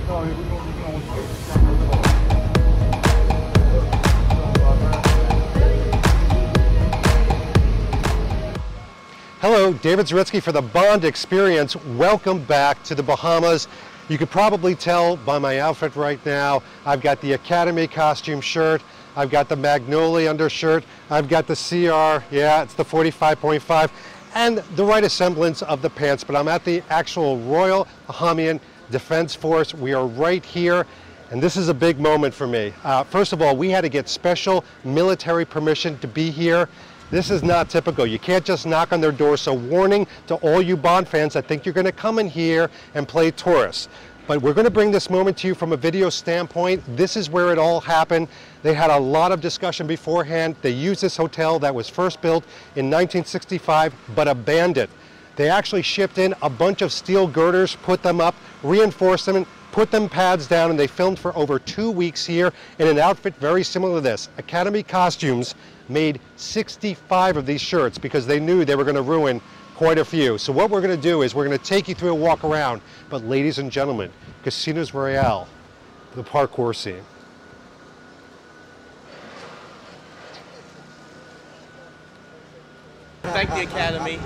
Hello, David Zaritsky for the Bond Experience. Welcome back to the Bahamas. You could probably tell by my outfit right now, I've got the Academy costume shirt, I've got the Magnolia undershirt, I've got the CR, yeah, it's the 45.5, and the right semblance of the pants, but I'm at the actual Royal Bahamian Defense Force. We are right here, and this is a big moment for me. First of all, we had to get special military permission to be here. This is not typical. You can't just knock on their door, so warning to all you Bond fans that think you're going to come in here and play tourists. But we're going to bring this moment to you from a video standpoint. This is where it all happened. They had a lot of discussion beforehand. They used this hotel that was first built in 1965 but abandoned. They actually shipped in a bunch of steel girders, put them up, reinforced them, put them pads down, and they filmed for over 2 weeks here in an outfit very similar to this. Academy Costumes made 65 of these shirts because they knew they were going to ruin quite a few. So what we're going to do is we're going to take you through a walk around. But ladies and gentlemen, Casino Royale, the parkour scene. Thank the Academy.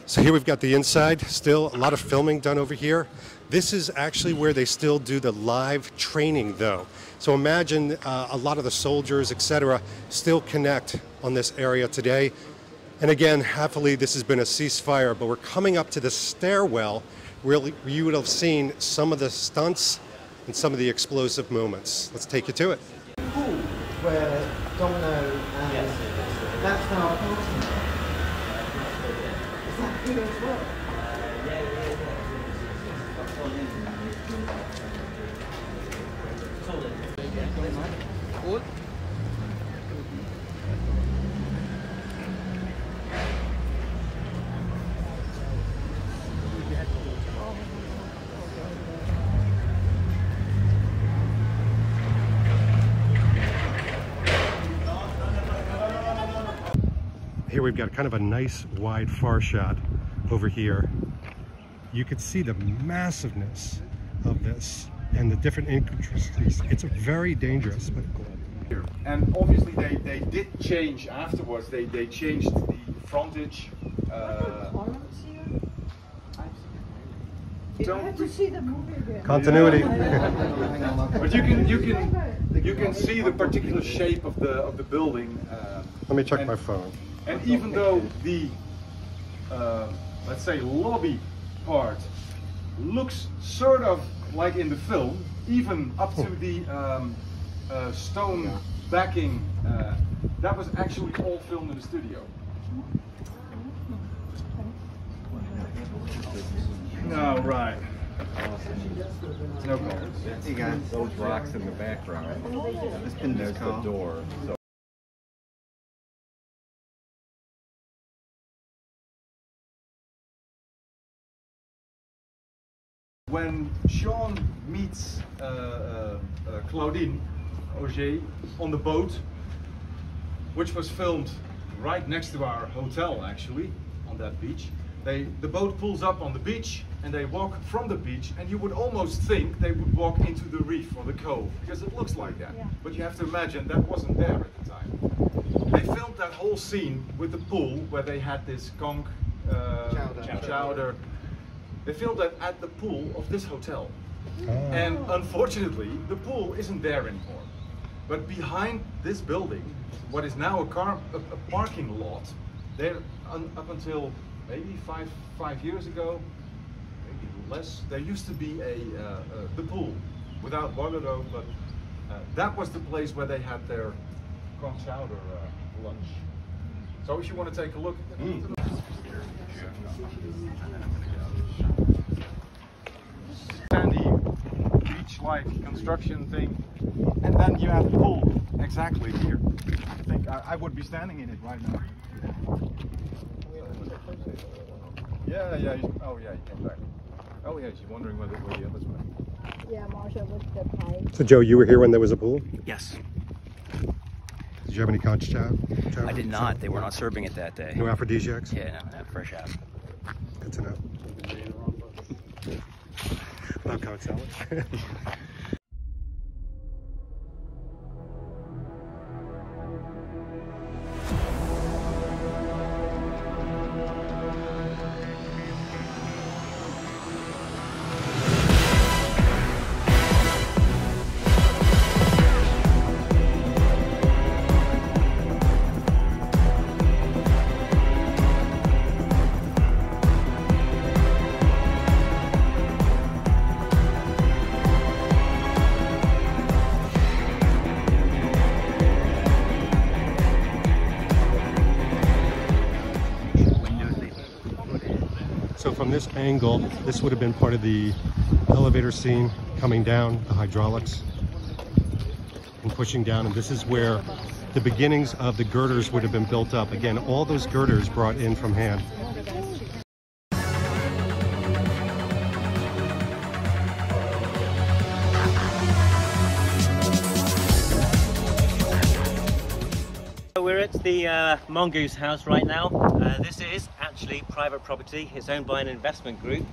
So here we've got the inside, still a lot of filming done over here. This is actually where they still do the live training though. So imagine a lot of the soldiers, etc., still connect on this area today. And again, happily this has been a ceasefire, but we're coming up to the stairwell where you would have seen some of the stunts and some of the explosive moments. Let's take you to it. Pool where Domino and that's our party. Is that here as well? Here we've got kind of a nice wide far shot over here. You could see the massiveness of this and the different intricacies. It's very dangerous. But and obviously they did change afterwards. They changed the frontage. You have to see the movie again. Continuity. But you can see the particular shape of the building. Let me check my phone. And even though the let's say lobby part looks sort of like in the film, even up to the stone backing, that was actually all filmed in the studio. No, right. No cars. Hey guys, those rocks in the background. There's the door. So when Sean meets Claudine Auger on the boat, which was filmed right next to our hotel actually, on that beach, the boat pulls up on the beach and they walk from the beach, and you would almost think they would walk into the reef or the cove, because it looks like that. Yeah. But you have to imagine that wasn't there at the time. They filmed that whole scene with the pool where they had this conch chowder. They filmed that at the pool of this hotel. Oh. And unfortunately, the pool isn't there anymore. But behind this building, what is now a parking lot, there up until maybe five years ago, maybe less, there used to be the pool, without water though, but that was the place where they had their conch chowder lunch. So if you want to take a look at sandy beach-like construction thing, and then you have the pool exactly here. I think I would be standing in it right now. Yeah, yeah. Oh, yeah, he came back. Oh, yeah, she's wondering where the others went. Yeah, Marsha with the pie. So Joe, you were here when there was a pool? Yes. Did you have any conch chow? I did not. They were not serving it that day. No aphrodisiacs? Yeah, no, fresh out. Good to know. Love conch salad. So from this angle, this would have been part of the elevator scene coming down, the hydraulics and pushing down. And this is where the beginnings of the girders would have been built up. Again, all those girders brought in from hand. We're at the Mongoose House right now. This is actually private property. It's owned by an investment group.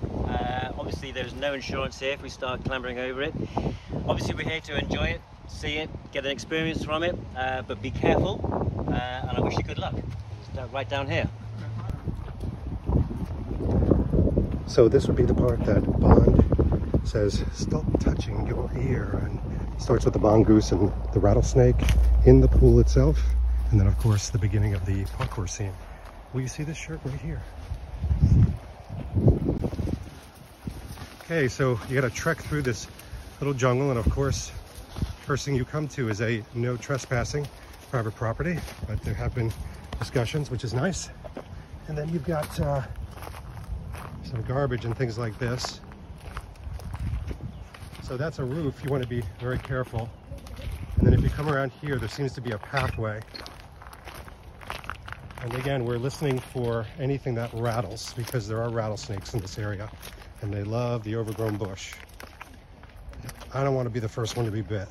Obviously there's no insurance here if we start clambering over it. Obviously we're here to enjoy it, see it, get an experience from it, but be careful, and I wish you good luck. It's right down here. So this would be the part that Bond says, "Stop touching your ear," and starts with the mongoose and the rattlesnake in the pool itself. And then, of course, the beginning of the parkour scene. Will you see this shirt right here? Okay, so you got to trek through this little jungle, and of course, first thing you come to is a no trespassing private property, but there have been discussions, which is nice. And then you've got some garbage and things like this. So that's a roof. You want to be very careful. And then if you come around here, there seems to be a pathway. And again, we're listening for anything that rattles, because there are rattlesnakes in this area and they love the overgrown bush. I don't want to be the first one to be bit.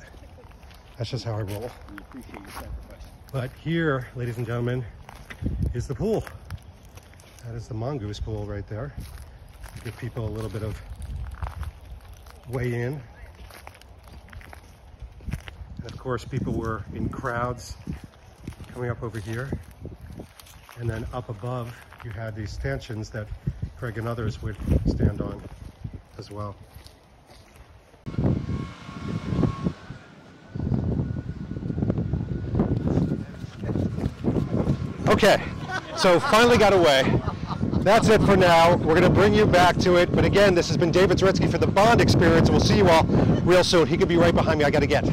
That's just how I roll. But here, ladies and gentlemen, is the pool. That is the mongoose pool right there. Give people a little bit of way in. And of course, people were in crowds coming up over here. And then up above, you had these stanchions that Craig and others would stand on as well. Okay, so finally got away. That's it for now. We're going to bring you back to it. But again, this has been David Zaretsky for the Bond Experience. We'll see you all real soon. He could be right behind me. I got to get.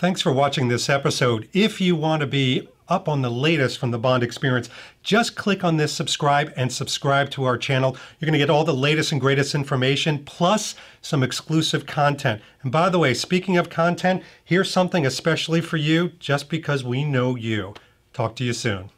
Thanks for watching this episode. If you want to be up on the latest from the Bond Experience, just click on this subscribe and subscribe to our channel. You're going to get all the latest and greatest information, plus some exclusive content. And by the way, speaking of content, here's something especially for you, just because we know you. Talk to you soon.